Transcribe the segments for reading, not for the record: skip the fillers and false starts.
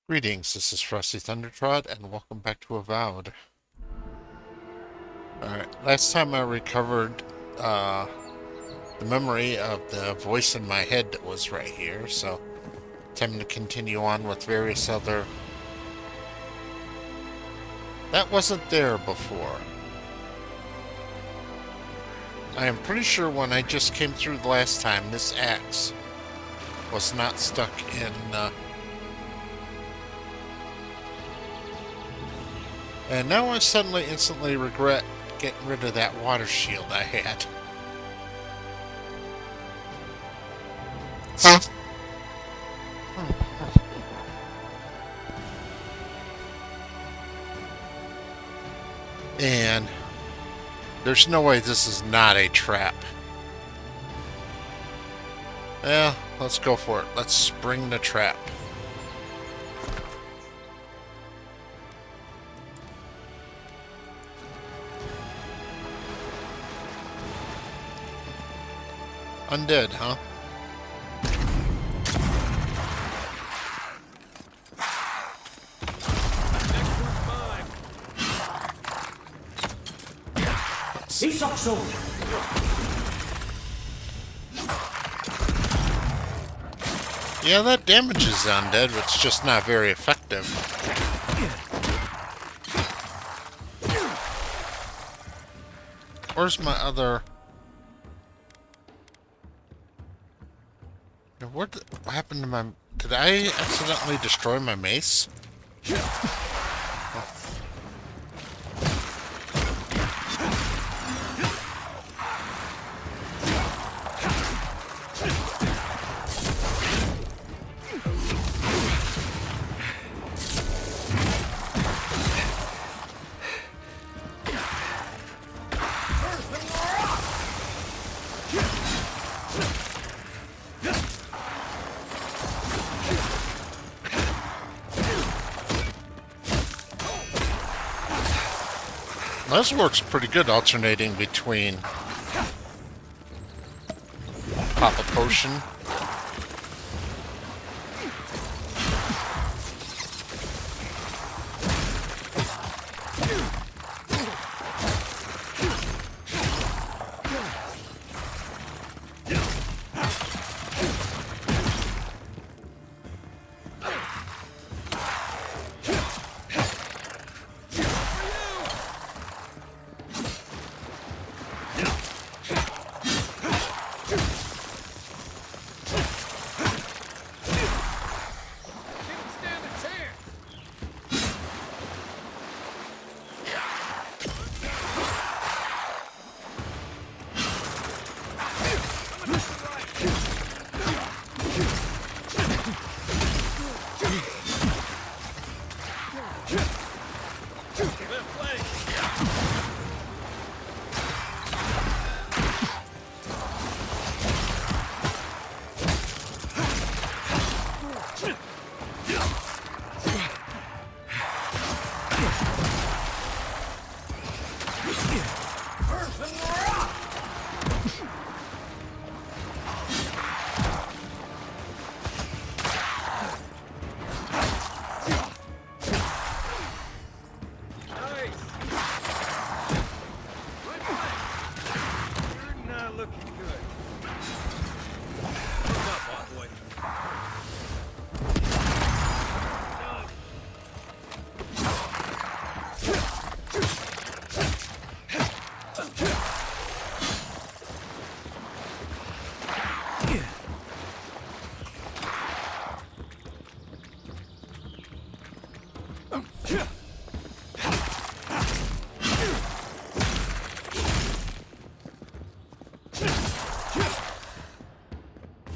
Greetings, this is Frosty Thundertrod, and welcome back to Avowed. Alright, last time I recovered the memory of the voice in my head that was right here, so time to continue on with various other... That wasn't there before. I am pretty sure when I just came through the last time, this axe was not stuck in... And now I suddenly instantly regret getting rid of that water shield I had. And there's no way this is not a trap. Yeah, let's go for it. Let's spring the trap. Undead, huh? Yeah, that damages undead, but it's just not very effective. Where's my other... What happened to my... Did I accidentally destroy my mace? This works pretty good, alternating between pop a potion.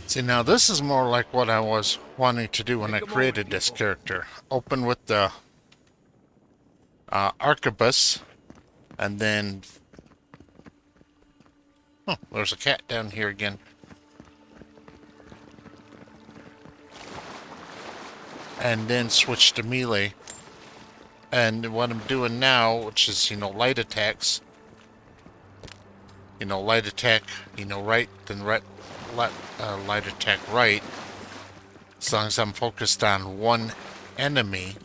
See, now this is more like what I was wanting to do when I created this character. Open with the arquebus, and then... Oh, there's a cat down here again. And then switch to melee. And what I'm doing now, which is, light attacks. Light attack, right, then right, light attack right. As long as I'm focused on one enemy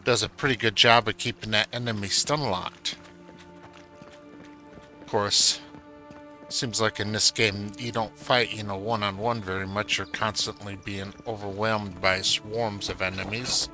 does a pretty good job of keeping that enemy stun locked. Of course, seems like in this game you don't fight, one-on-one very much. You're constantly being overwhelmed by swarms of enemies.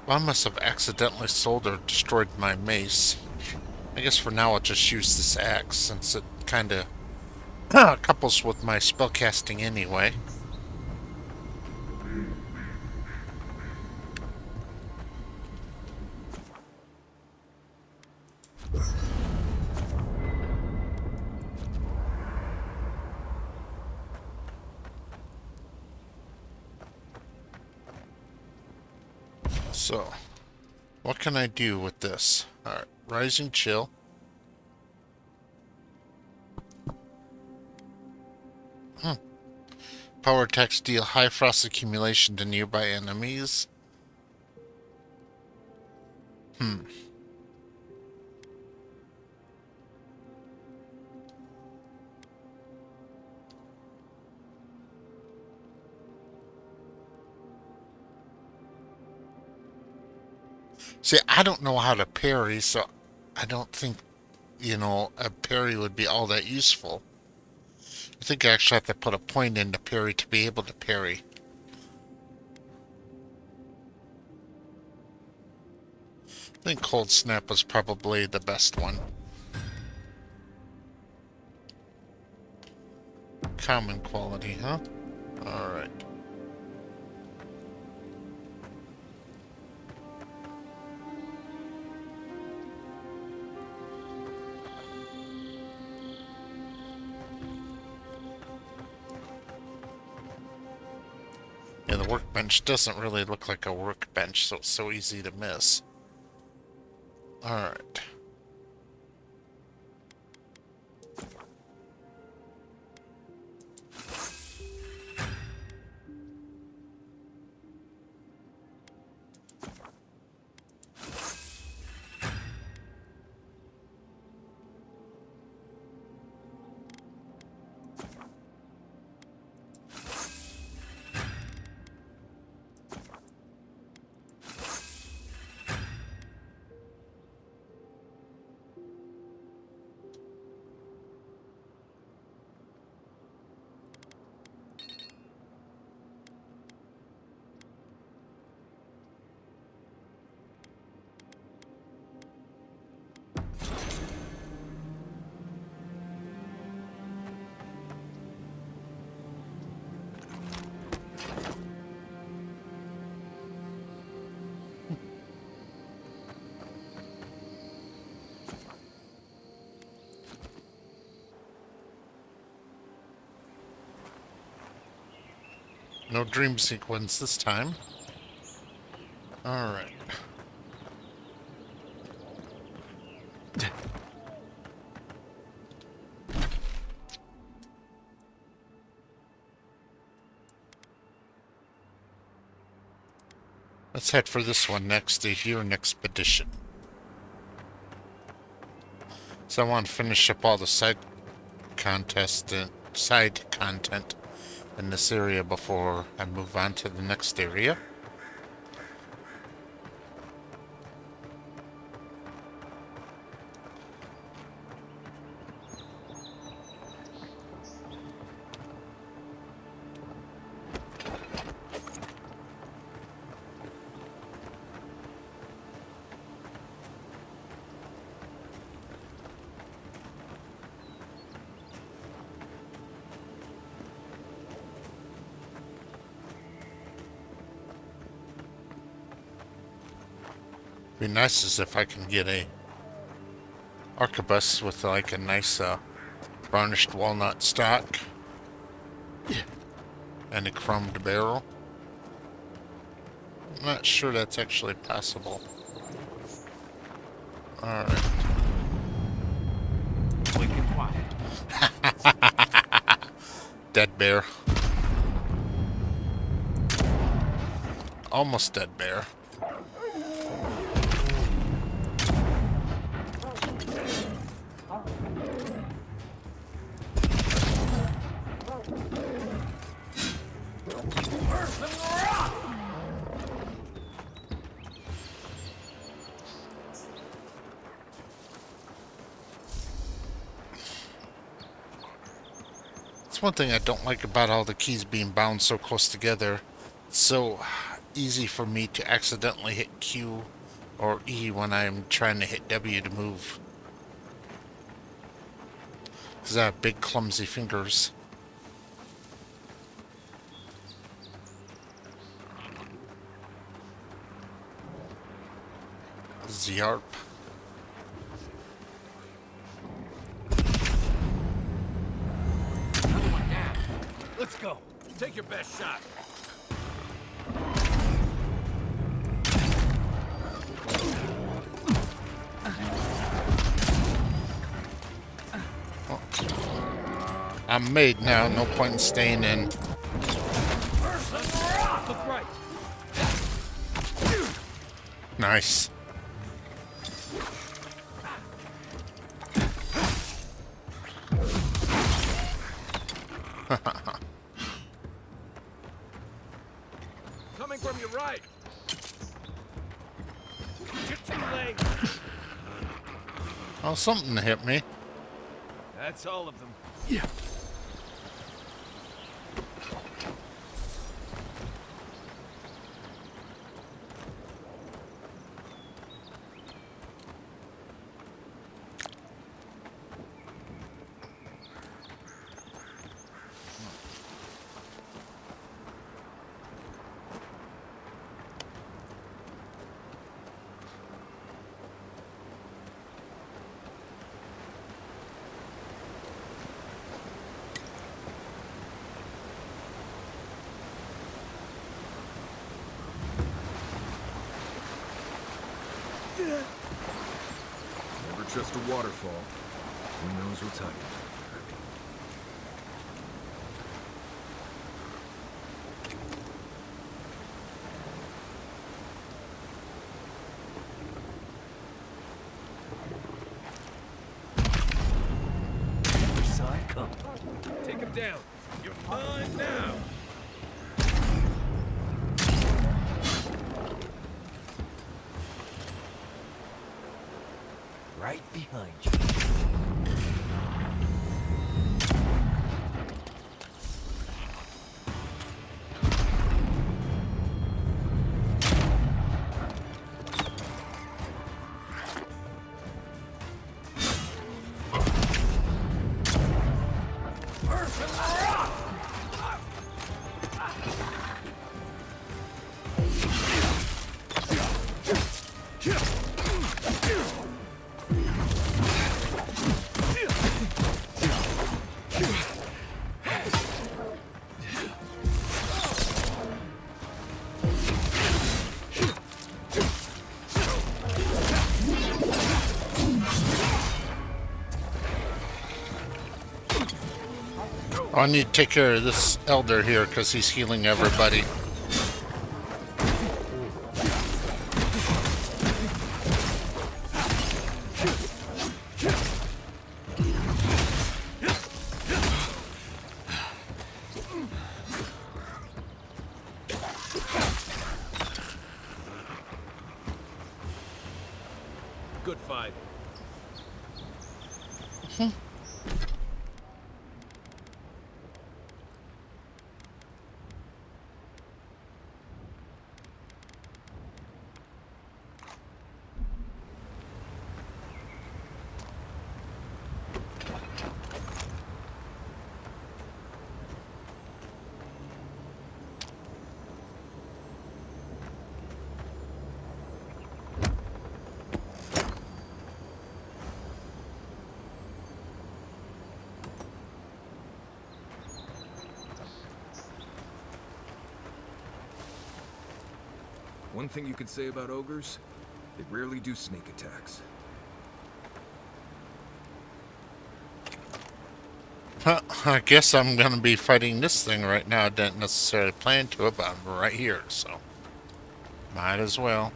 I must have accidentally sold or destroyed my mace. I guess for now I'll just use this axe, since it kinda couples with my spellcasting anyway. So, what can I do with this? Alright, Rising Chill. Power attacks deal high frost accumulation to nearby enemies. See, I don't know how to parry, so I don't think, a parry would be all that useful. I think I actually have to put a point into parry to be able to parry. I think Cold Snap was probably the best one. Common quality, huh? Alright. Yeah, the workbench doesn't really look like a workbench, so it's so easy to miss. Alright. No dream sequence this time. Alright. Let's head for this one next, the Hearing Expedition. So I want to finish up all the side content in this area before I move on to the next area. Be nice as if I can get a arquebus with like a nice varnished walnut stock and a chromed barrel. I'm not sure that's actually possible. Alright. Dead bear. Almost dead bear. That's one thing I don't like about all the keys being bound so close together. It's so easy for me to accidentally hit Q or E when I'm trying to hit W to move. Because I have big clumsy fingers. Zarp. Another one down. Let's go. Take your best shot. I'm made now, no point in staying in. Look right. Nice. Coming from your right. You're too late. Oh, something hit me. That's all of them. Yeah. Never trust a waterfall. Who knows what's hiding? Son, come. Take him down. You're mine now. Right behind you. I need to take care of this elder here because he's healing everybody. Good fight. One thing you could say about ogres, they rarely do sneak attacks. Huh, I guess I'm gonna be fighting this thing right now. I didn't necessarily plan to it, but I'm right here, so might as well.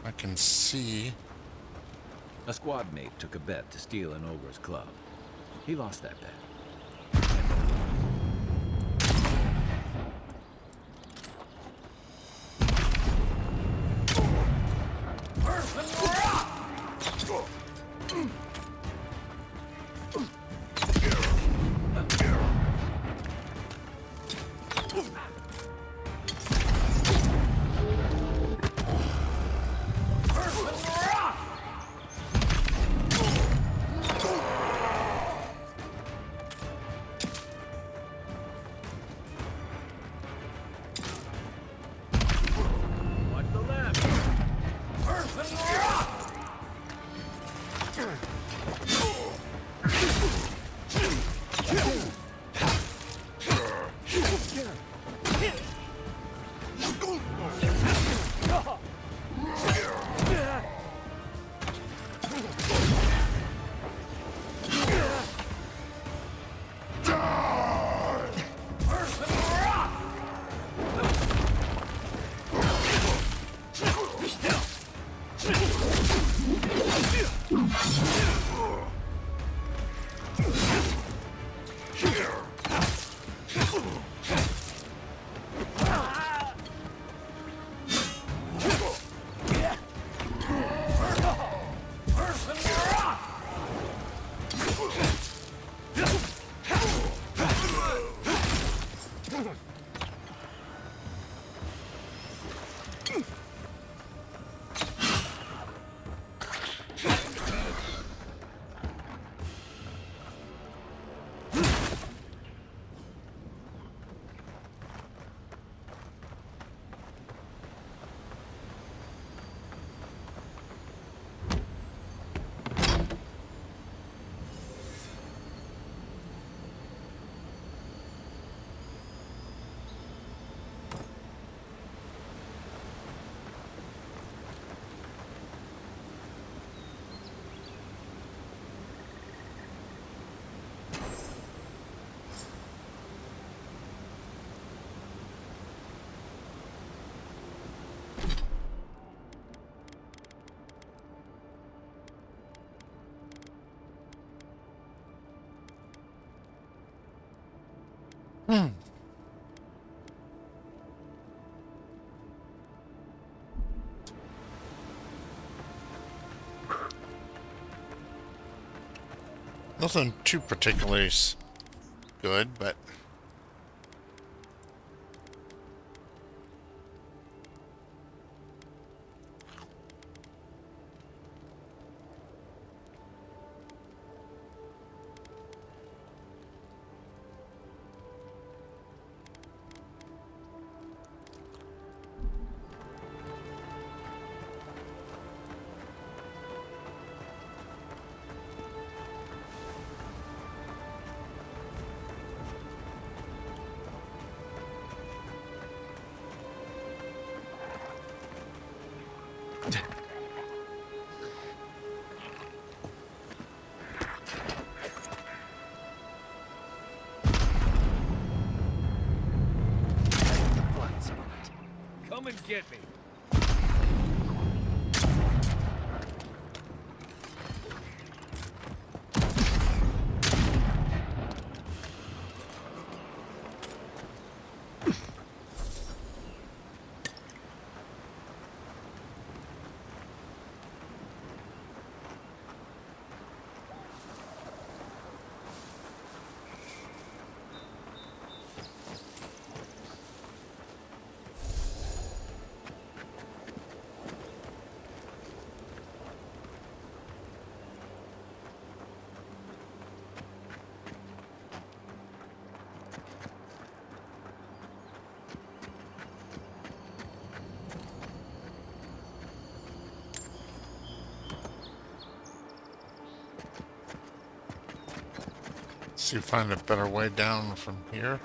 I can see. A squad mate took a bet to steal an ogre's club. He lost that bet. Watch the left. Hmm. Nothing too particularly good, but Blind spot. Come and get me. see if find a better way down from here.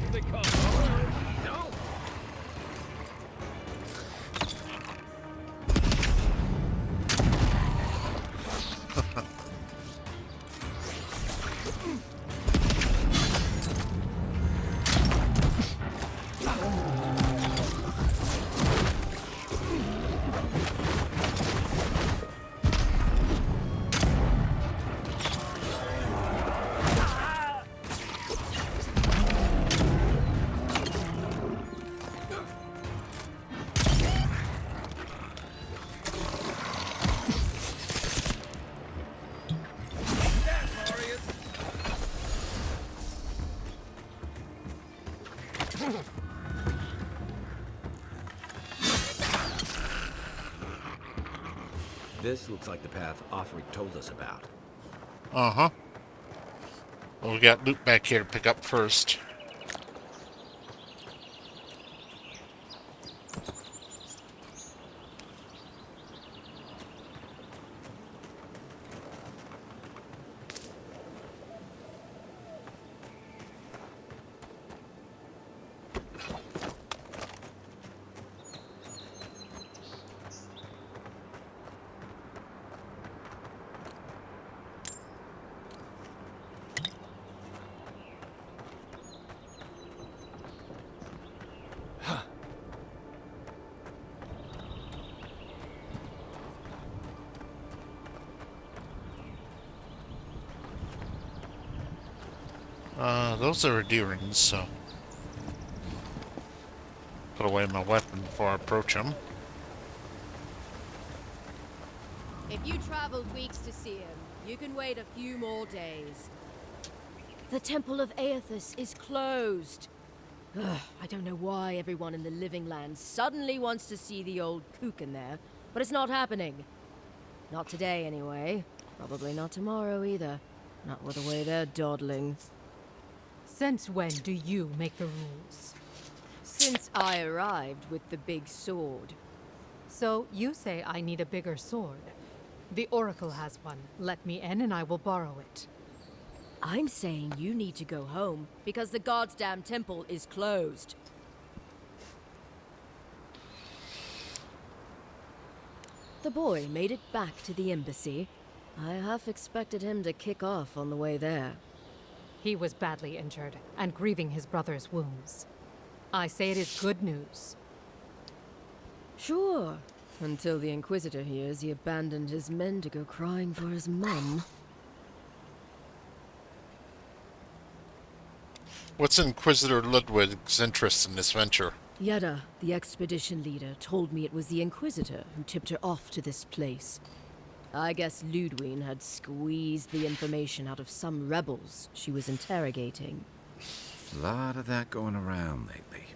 Here they come. No. This looks like the path Offric told us about. Uh-huh. Well, we got loot back here to pick up first. Those are adherents, so put away my weapon before I approach them. If you traveled weeks to see him, you can wait a few more days. The Temple of Aethys is closed. Ugh, I don't know why everyone in the Living Land suddenly wants to see the old kook in there, but it's not happening. Not today, anyway. Probably not tomorrow, either. Not with the way they're dawdling. Since when do you make the rules? Since I arrived with the big sword. So you say I need a bigger sword. The Oracle has one. Let me in and I will borrow it. I'm saying you need to go home because the goddamn temple is closed. The boy made it back to the embassy. I half expected him to kick off on the way there. He was badly injured and grieving his brother's wounds. I say it is good news. Sure. Until the Inquisitor hears he abandoned his men to go crying for his mum. What's Inquisitor Ludwig's interest in this venture? Yetta, the expedition leader, told me it was the Inquisitor who tipped her off to this place. I guess Ludwig had squeezed the information out of some rebels she was interrogating. A lot of that going around lately.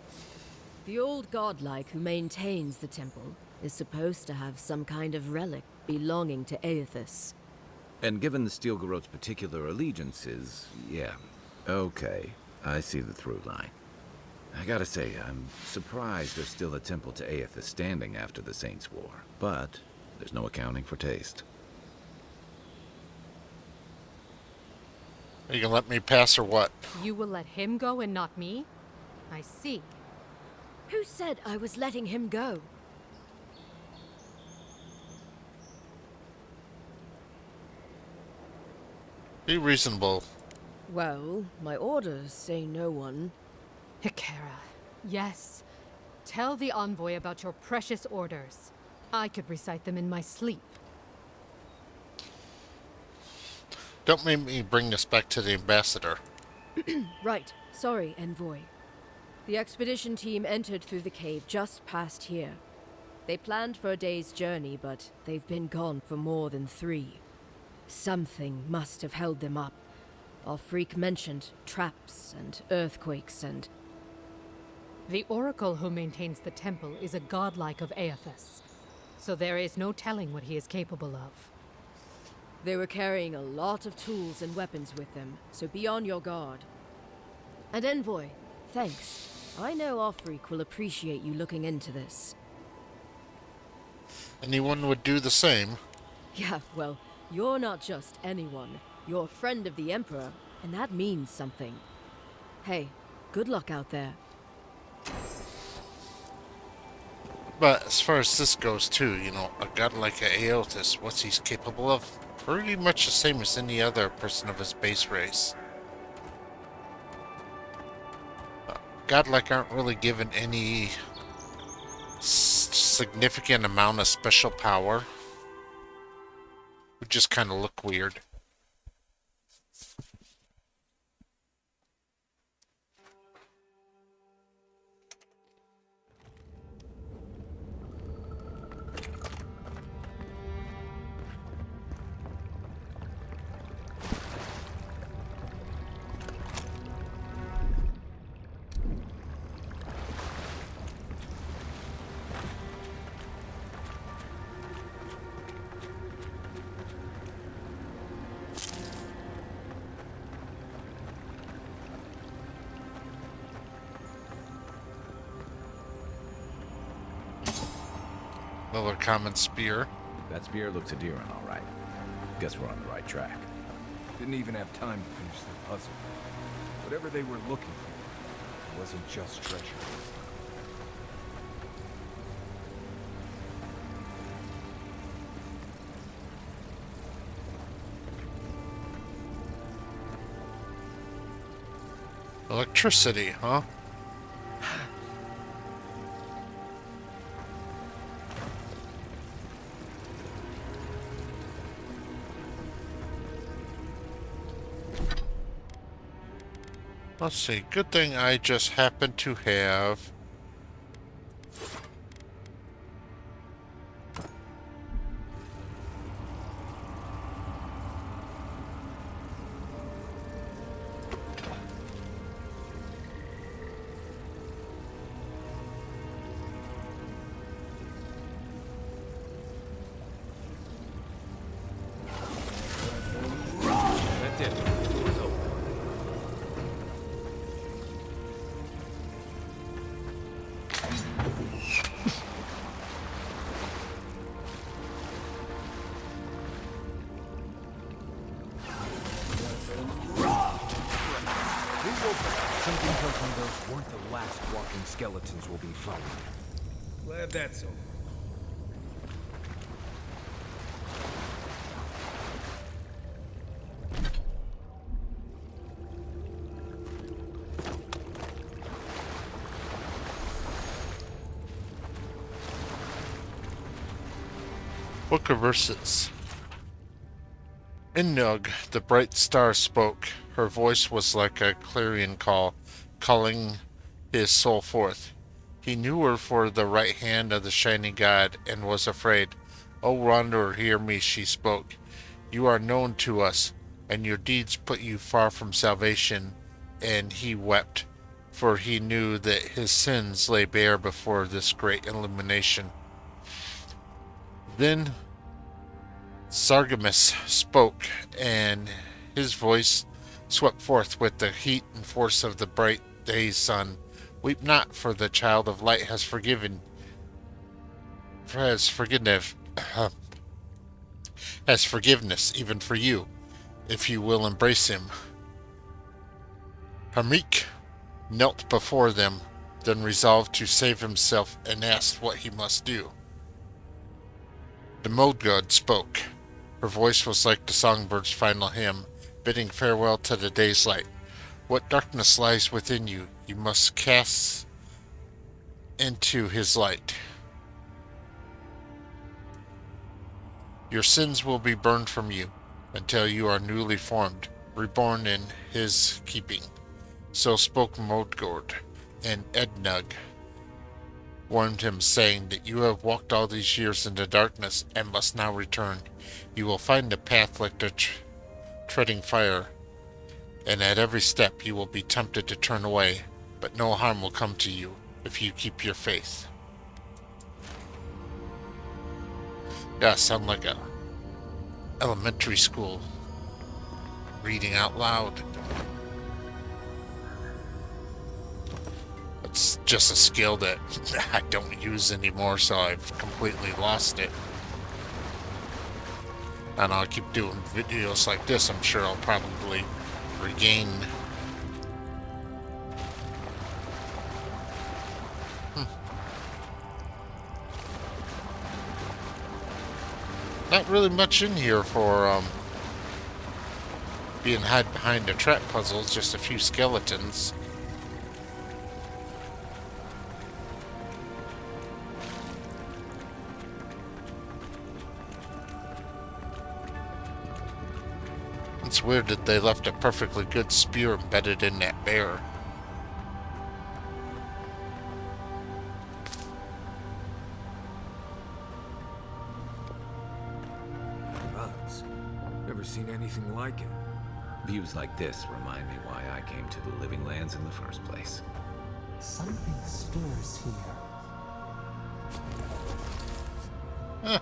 The old godlike who maintains the temple is supposed to have some kind of relic belonging to Aethys. And given the Stilgarot's particular allegiances, yeah. Okay, I see the through line. I gotta say, I'm surprised there's still a temple to Aethys standing after the Saints' War. But there's no accounting for taste. Are you gonna let me pass or what? You will let him go and not me? I see. Who said I was letting him go? Be reasonable. Well, my orders say no one. Hikera. Yes. Tell the envoy about your precious orders. I could recite them in my sleep. Don't make me bring this back to the ambassador. Right. Sorry, envoy. The expedition team entered through the cave just past here. They planned for a day's journey, but they've been gone for more than 3. Something must have held them up. Our freak mentioned traps and earthquakes and... The Oracle who maintains the temple is a godlike of Aethys. So there is no telling what he is capable of. They were carrying a lot of tools and weapons with them, so be on your guard. And envoy, thanks. I know Offreak will appreciate you looking into this. Anyone would do the same. Yeah, well, You're not just anyone. You're a friend of the Emperor, and that means something. Hey, good luck out there. But as far as this goes too, you know, a god like Aeotis, what's he's capable of? Pretty much the same as any other person of his base race. Godlike aren't really given any significant amount of special power. Would just kind of look weird. Another common spear. That spear looks Adiran, all right. Guess we're on the right track. Didn't even have time to finish the puzzle. Whatever they were looking for wasn't just treasure. Electricity, huh? Let's see. Good thing I just happen to have... That did it. Door's open. Something tells me those weren't the last walking skeletons we'll be fighting. Glad that's over. Book of Verses. Inug, the bright star, spoke. Her voice was like a clarion call, calling his soul forth. He knew her for the right hand of the shining god, and was afraid. O wanderer, hear me, she spoke. You are known to us, and your deeds put you far from salvation. And he wept, for he knew that his sins lay bare before this great illumination. Then Sargamus spoke, and his voice swept forth with the heat and force of the bright day's sun. Weep not, for the child of light has forgiveness even for you, if you will embrace him. Hamik knelt before them, then resolved to save himself and asked what he must do. The Mold God spoke. Her voice was like the songbird's final hymn, bidding farewell to the day's light. What darkness lies within you, you must cast into his light. Your sins will be burned from you until you are newly formed, reborn in his keeping. So spoke Modgord, and Ednug warned him, saying that you have walked all these years into darkness and must now return. You will find the path like the treading fire, and at every step you will be tempted to turn away, but no harm will come to you if you keep your faith. Yeah, sound like a elementary school reading out loud. It's just a skill that I don't use anymore, so I've completely lost it. And I'll keep doing videos like this. I'm sure I'll probably regain. Not really much in here for being hid behind a trap puzzle. It's just a few skeletons. It's weird that they left a perfectly good spear embedded in that bear. Drugs. Never seen anything like it. Views like this remind me why I came to the Living Lands in the first place. Something stirs here. Huh.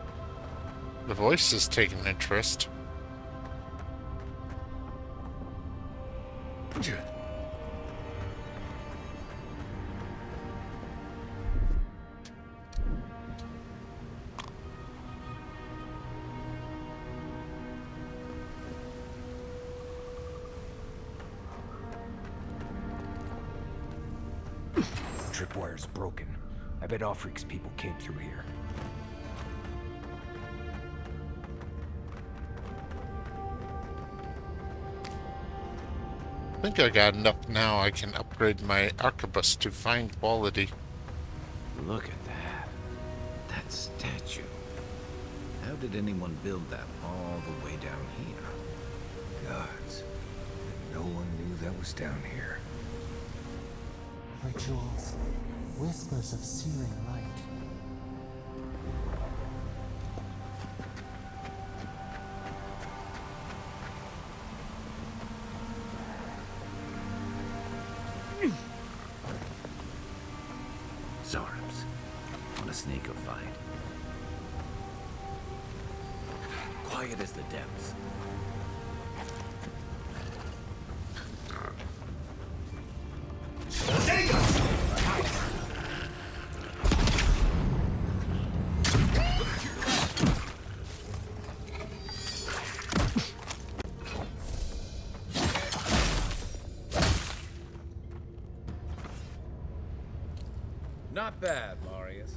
The voice is taking interest. Tripwire's broken. I bet Offreak's people came through here. I think I got enough now. I can upgrade my arquebus to fine quality. Look at that. That statue. How did anyone build that all the way down here? Gods. And no one knew that was down here. Rituals. Whispers of searing light. Zorps. Want a sneak or fight? Quiet as the depths. Not bad, Marius.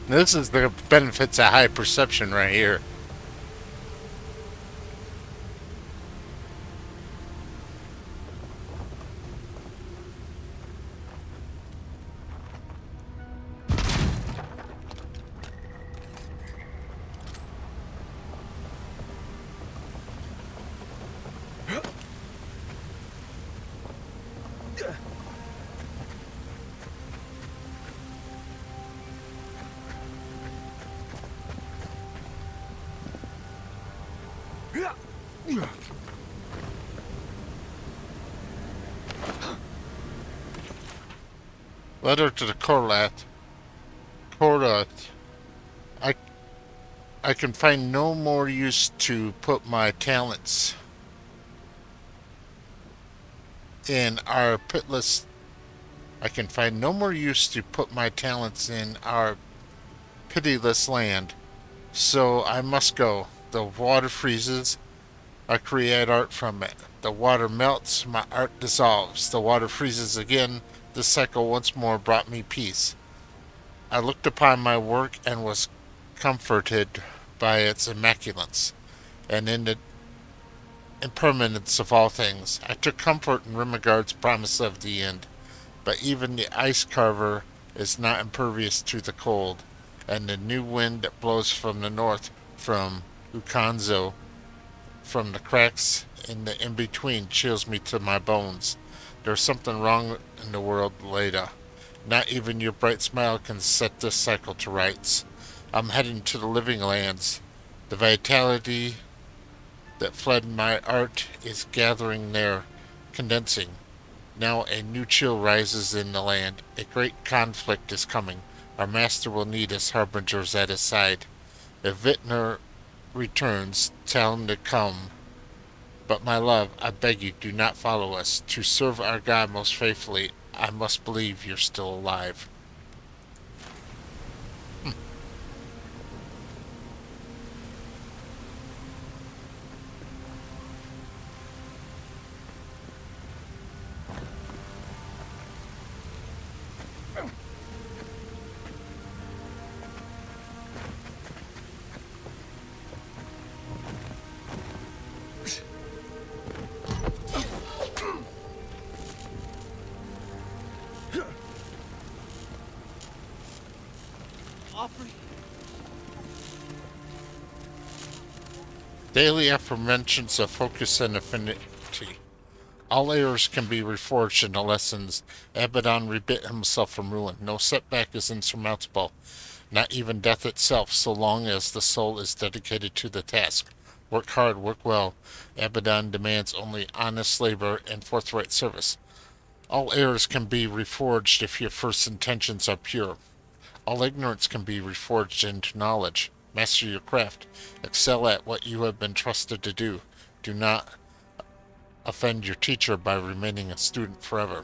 This is the benefits of high perception right here. Letter to the Corlat. Corlat. I I can find no more use to put my talents in our pitless. I can find no more use to put my talents in our pitiless land. So I must go. The water freezes. I create art from it. The water melts. My art dissolves. The water freezes again. This cycle once more brought me peace. I looked upon my work and was comforted by its immaculance, and in the impermanence of all things. I took comfort in Rimagard's promise of the end, but even the ice carver is not impervious to the cold, and the new wind that blows from the north, from Ukanzo, from the cracks in the in-between, chills me to my bones. There's something wrong in the world, Leda. Not even your bright smile can set this cycle to rights. I'm heading to the living lands. The vitality that fled my art is gathering there, condensing. Now a new chill rises in the land. A great conflict is coming. Our master will need us harbingers at his side. If Vintner returns, tell him to come. But my love, I beg you, do not follow us. To serve our God most faithfully, I must believe you're still alive. Daily affirmations of focus and affinity. All errors can be reforged into lessons. Abaddon rebit himself from ruin. No setback is insurmountable, not even death itself, so long as the soul is dedicated to the task. Work hard, work well. Abaddon demands only honest labor and forthright service. All errors can be reforged if your first intentions are pure. All ignorance can be reforged into knowledge. Master your craft. Excel at what you have been trusted to do. Do not offend your teacher by remaining a student forever.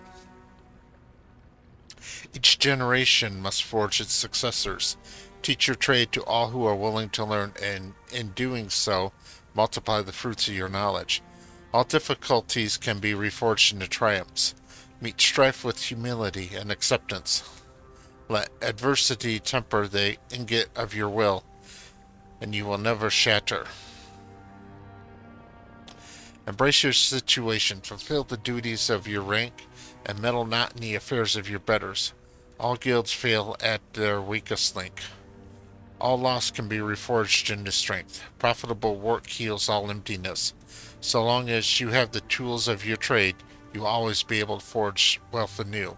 Each generation must forge its successors. Teach your trade to all who are willing to learn, and in doing so, multiply the fruits of your knowledge. All difficulties can be reforged into triumphs. Meet strife with humility and acceptance. Let adversity temper the ingot of your will, and you will never shatter. Embrace your situation, fulfill the duties of your rank, and meddle not in the affairs of your betters. All guilds fail at their weakest link. All loss can be reforged into strength. Profitable work heals all emptiness. So long as you have the tools of your trade, you will always be able to forge wealth anew.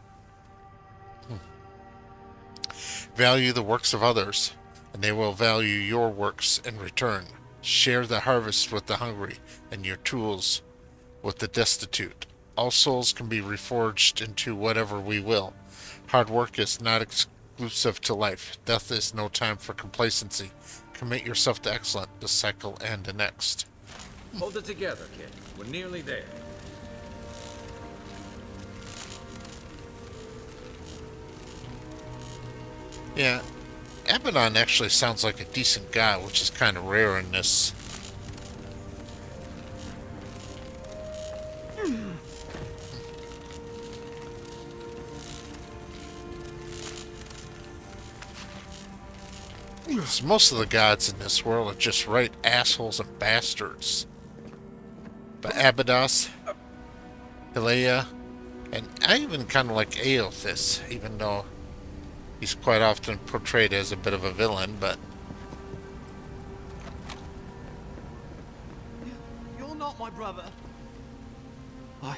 Value the works of others, and they will value your works in return. Share the harvest with the hungry, and your tools with the destitute. All souls can be reforged into whatever we will. Hard work is not exclusive to life. Death is no time for complacency. Commit yourself to excellence, this cycle and the next. Hold it together, kid. We're nearly there. Yeah, Abaddon actually sounds like a decent guy, which is kind of rare in this. Most of the gods in this world are just right assholes and bastards. But Abydos, Hilea, and I even kind of like Aothis, even though he's quite often portrayed as a bit of a villain, but... You're not my brother. I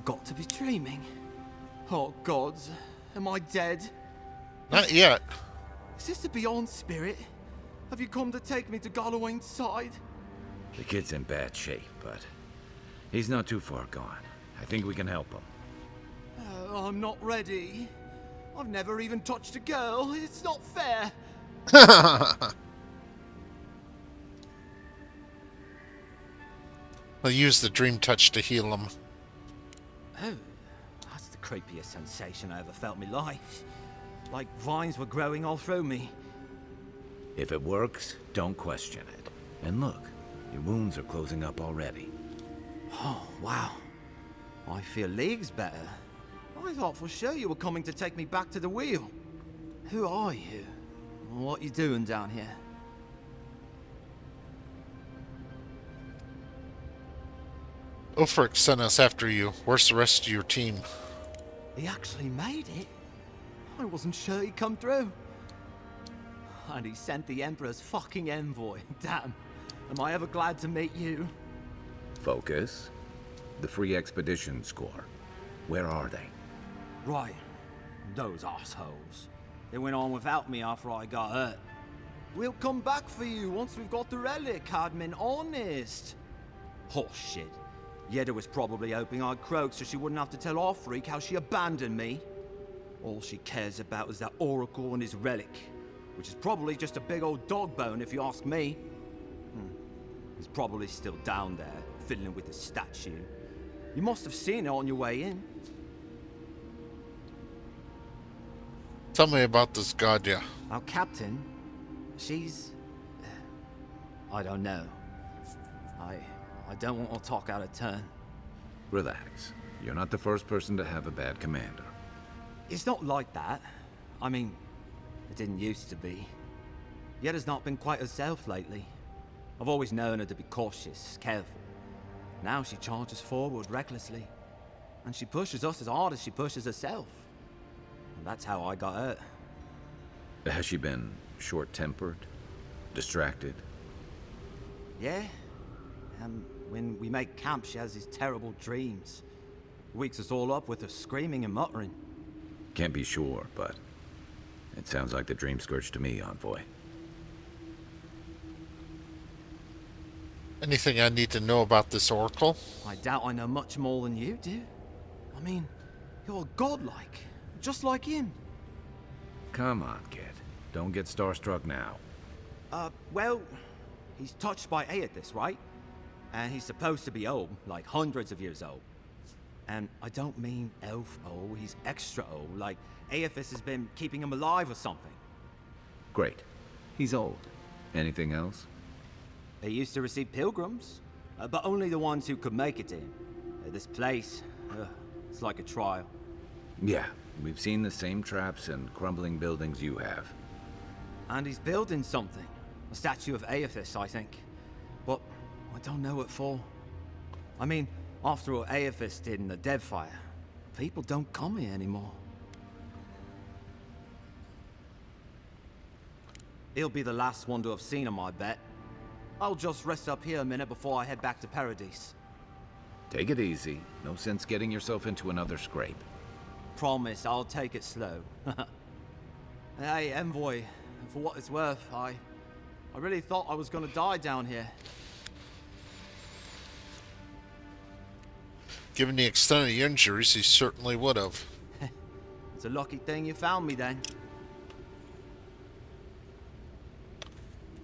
got to be dreaming. Oh gods, am I dead? Not yet. Is this the Beyond Spirit? Have you come to take me to Gallowayne's side? The kid's in bad shape, but he's not too far gone. I think we can help him. I'm not ready. I've never even touched a girl. It's not fair. I'll use the dream touch to heal him. Oh, that's the creepiest sensation I ever felt in my life. Like vines were growing all through me. If it works, don't question it. And look, your wounds are closing up already. Oh, wow. I feel leagues better. I thought for sure you were coming to take me back to the wheel. Who are you? What you doing down here? Ulfric sent us after you. Where's the rest of your team? He actually made it? I wasn't sure he'd come through. And he sent the Emperor's fucking envoy. Damn. Am I ever glad to meet you? Focus. The free expedition score. Where are they? Right. Those assholes. They went on without me after I got hurt. We'll come back for you once we've got the relic, Cadman, honest. Oh, shit. Yeda was probably hoping I'd croak so she wouldn't have to tell our freak how she abandoned me. All she cares about is that Oracle and his relic, which is probably just a big old dog bone if you ask me. He's probably still down there, fiddling with the statue. You must have seen it on your way in. Tell me about this Gadia. Our captain, she's... I don't know. I don't want to talk out of turn. Relax. You're not the first person to have a bad commander. It's not like that. I mean, it didn't used to be. Yeda's not been quite herself lately. I've always known her to be cautious, careful. Now she charges forward recklessly. And she pushes us as hard as she pushes herself. And that's how I got hurt. Has she been short-tempered? Distracted? Yeah. When we make camp, she has these terrible dreams. Wakes us all up with her screaming and muttering. Can't be sure, but it sounds like the dream scourge to me, Envoy. Anything I need to know about this Oracle? I doubt I know much more than you do. I mean, you're godlike, just like him. Come on, kid. Don't get starstruck now. Well, he's touched by Aethys, right? And he's supposed to be old, like hundreds of years old. And I don't mean elf old, he's extra old, like Aethys has been keeping him alive or something. Great. He's old. Anything else? He used to receive pilgrims, but only the ones who could make it to him. This place, it's like a trial. Yeah, we've seen the same traps and crumbling buildings you have. And he's building something. A statue of Aethys, I think. But I don't know what for. I mean, after what Aethys did in the Deadfire, people don't come here anymore. He'll be the last one to have seen him, I bet. I'll just rest up here a minute before I head back to Paradise. Take it easy. No sense getting yourself into another scrape. Promise, I'll take it slow. Hey, Envoy, for what it's worth, I really thought I was gonna die down here. Given the extent of the injuries, he certainly would have. It's a lucky thing you found me then.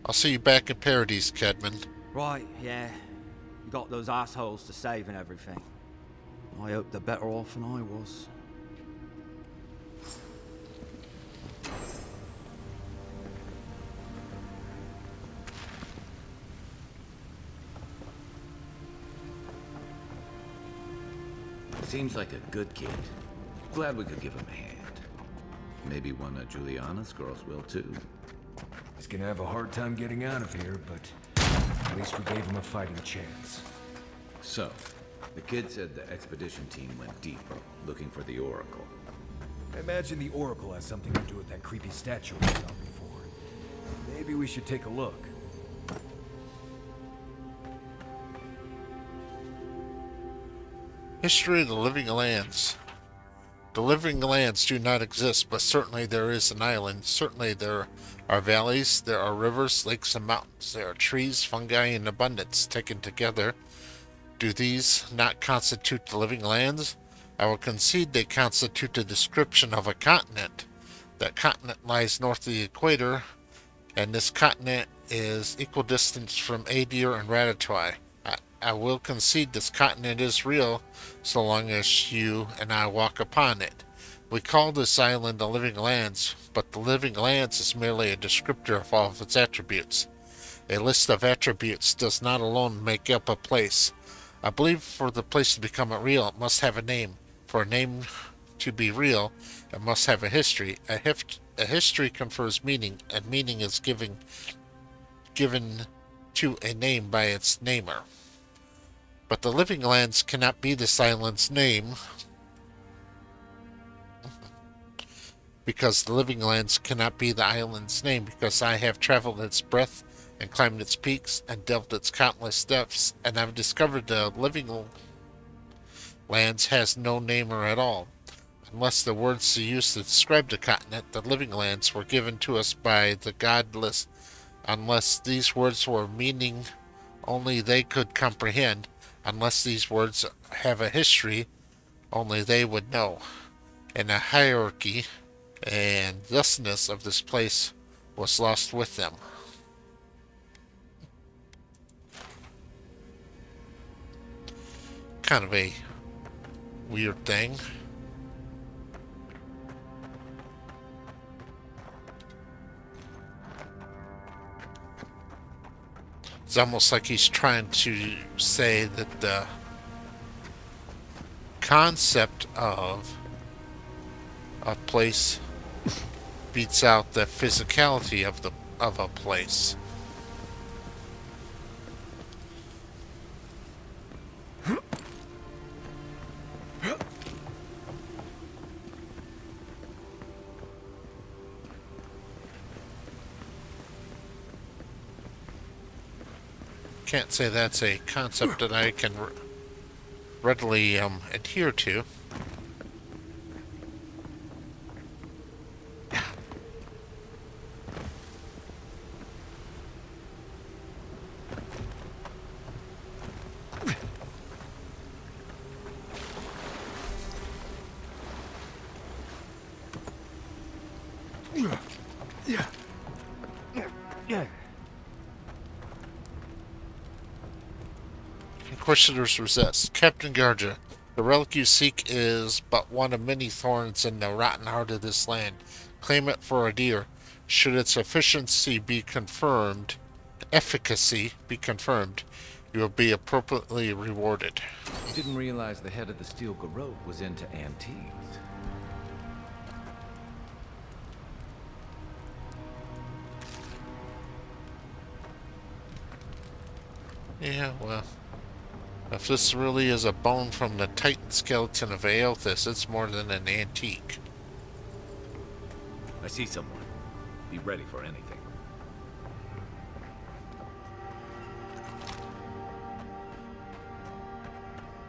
I'll see you back in Paradise, Cadman. Right, yeah. You got those assholes to save and everything. I hope they're better off than I was. Seems like a good kid. Glad we could give him a hand. Maybe one of Juliana's girls will too. He's gonna have a hard time getting out of here, but at least we gave him a fighting chance. So, the kid said the expedition team went deeper, looking for the Oracle. I imagine the Oracle has something to do with that creepy statue we saw before. Maybe we should take a look. History of the Living Lands. The living lands do not exist, but certainly there is an island. Certainly there are valleys, there are rivers, lakes, and mountains. There are trees, fungi in abundance. Taken together, do these not constitute the living lands? I will concede they constitute a description of a continent. That continent lies north of the equator, and this continent is equidistant from Adir and Ratatouille. I will concede this continent is real, so long as you and I walk upon it. We call this island the living lands, but the living lands is merely a descriptor of all of its attributes. A list of attributes does not alone make up a place. I believe for the place to become real, it must have a name. For a name to be real, it must have a history. A history confers meaning, and meaning is given to a name by its namer. But the living lands cannot be this island's name, because the living lands cannot be the island's name, because I have traveled its breadth and climbed its peaks and delved its countless depths, and I've discovered the living lands has no namer at all. Unless the words used to describe the continent, the living lands, were given to us by the godless, unless these words were meaning only they could comprehend, unless these words have a history only they would know, and a hierarchy and thusness of this place was lost with them. Kind of a weird thing. It's almost like he's trying to say that the concept of a place beats out the physicality of a place. Can't say that's a concept that I can readily adhere to. Inquisitors resist. Captain Garja, the relic you seek is but one of many thorns in the rotten heart of this land. Claim it for a deer. Should its efficiency be confirmed, you will be appropriately rewarded. Didn't realize the head of the Steel Garrote was into antiques. Yeah, well, if this really is a bone from the Titan skeleton of Aothis, it's more than an antique. I see someone. Be ready for anything.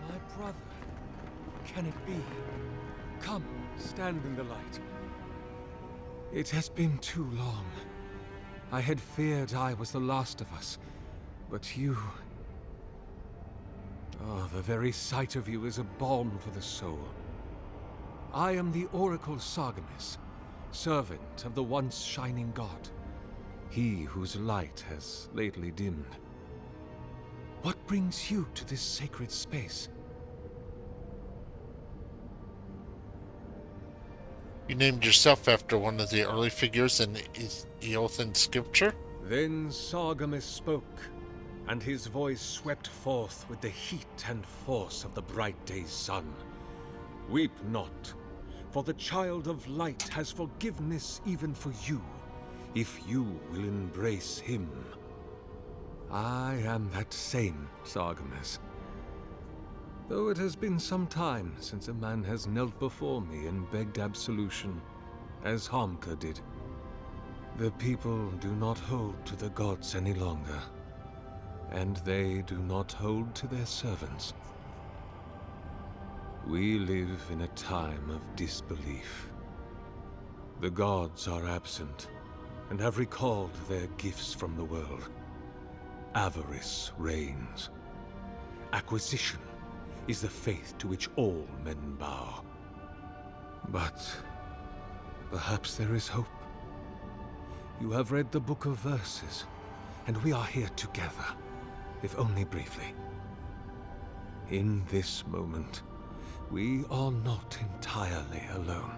My brother. Can it be? Come, stand in the light. It has been too long. I had feared I was the last of us, but you... Oh, the very sight of you is a balm for the soul. I am the Oracle Sargemis, servant of the once shining god, he whose light has lately dimmed. What brings you to this sacred space? You named yourself after one of the early figures in Eothan scripture? Then Sargemis spoke, and his voice swept forth with the heat and force of the bright day's sun. Weep not, for the child of light has forgiveness even for you, if you will embrace him. I am that same Sargemis. Though it has been some time since a man has knelt before me and begged absolution, as Hamka did. The people do not hold to the gods any longer, and they do not hold to their servants. We live in a time of disbelief. The gods are absent and have recalled their gifts from the world. Avarice reigns. Acquisition is the faith to which all men bow. But perhaps there is hope. You have read the Book of Verses, and we are here together, if only briefly. In this moment, we are not entirely alone.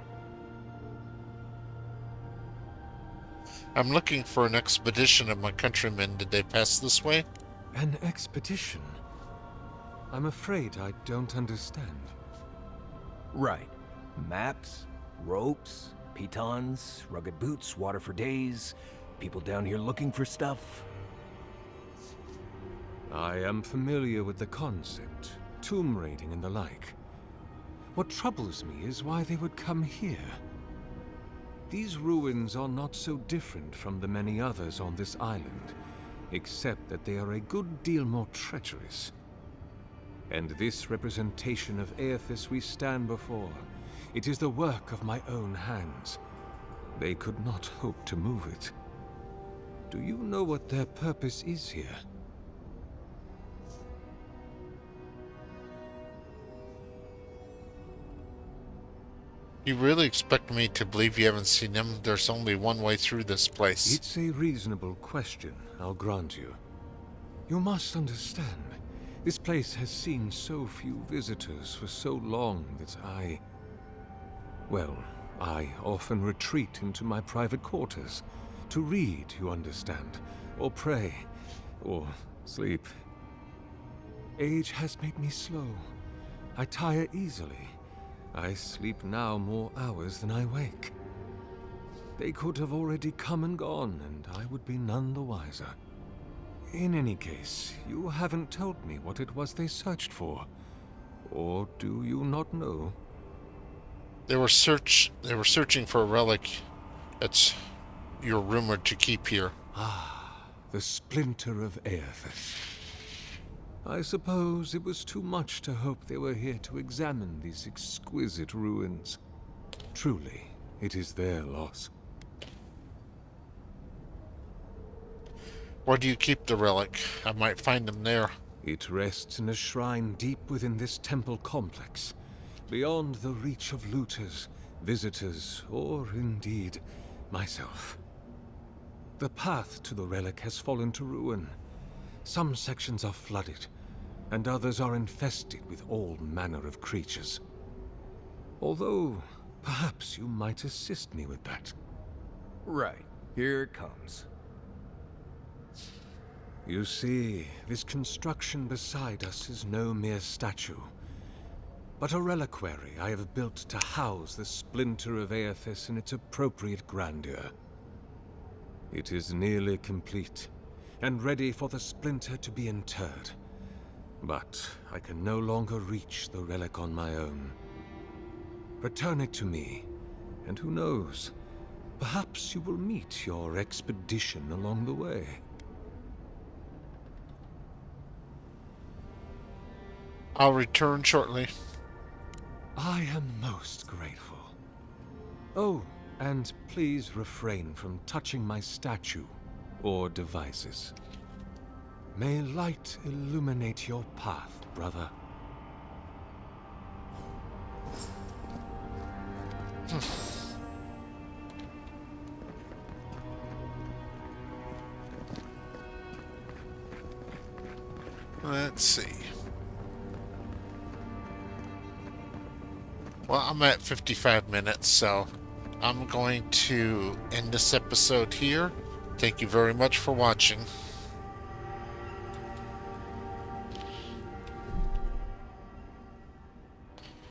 I'm looking for an expedition of my countrymen. Did they pass this way? An expedition? I'm afraid I don't understand. Right. Maps, ropes, pitons, rugged boots, water for days, people down here looking for stuff. I am familiar with the concept, tomb raiding and the like. What troubles me is why they would come here. These ruins are not so different from the many others on this island, except that they are a good deal more treacherous. And this representation of Aethys we stand before, it is the work of my own hands. They could not hope to move it. Do you know what their purpose is here? You really expect me to believe you haven't seen them? There's only one way through this place. It's a reasonable question, I'll grant you. You must understand, this place has seen so few visitors for so long that I often retreat into my private quarters. To read, you understand, or pray, or sleep. Age has made me slow. I tire easily. I sleep now more hours than I wake. They could have already come and gone, and I would be none the wiser. In any case, you haven't told me what it was they searched for. Or do you not know? They were searching for a relic that's you're rumored to keep here. Ah, the splinter of Aethys. I suppose it was too much to hope they were here to examine these exquisite ruins. Truly, it is their loss. Where do you keep the relic? I might find them there. It rests in a shrine deep within this temple complex, beyond the reach of looters, visitors, or indeed, myself. The path to the relic has fallen to ruin. Some sections are flooded, and others are infested with all manner of creatures. Although, perhaps you might assist me with that. Right. Here it comes. You see, this construction beside us is no mere statue, but a reliquary I have built to house the splinter of Aethys in its appropriate grandeur. It is nearly complete, and ready for the splinter to be interred. But I can no longer reach the relic on my own. Return it to me, and who knows, perhaps you will meet your expedition along the way. I'll return shortly. I am most grateful. Oh, and please refrain from touching my statue or devices. May light illuminate your path, brother. Let's see. Well, I'm at 55 minutes, so I'm going to end this episode here. Thank you very much for watching.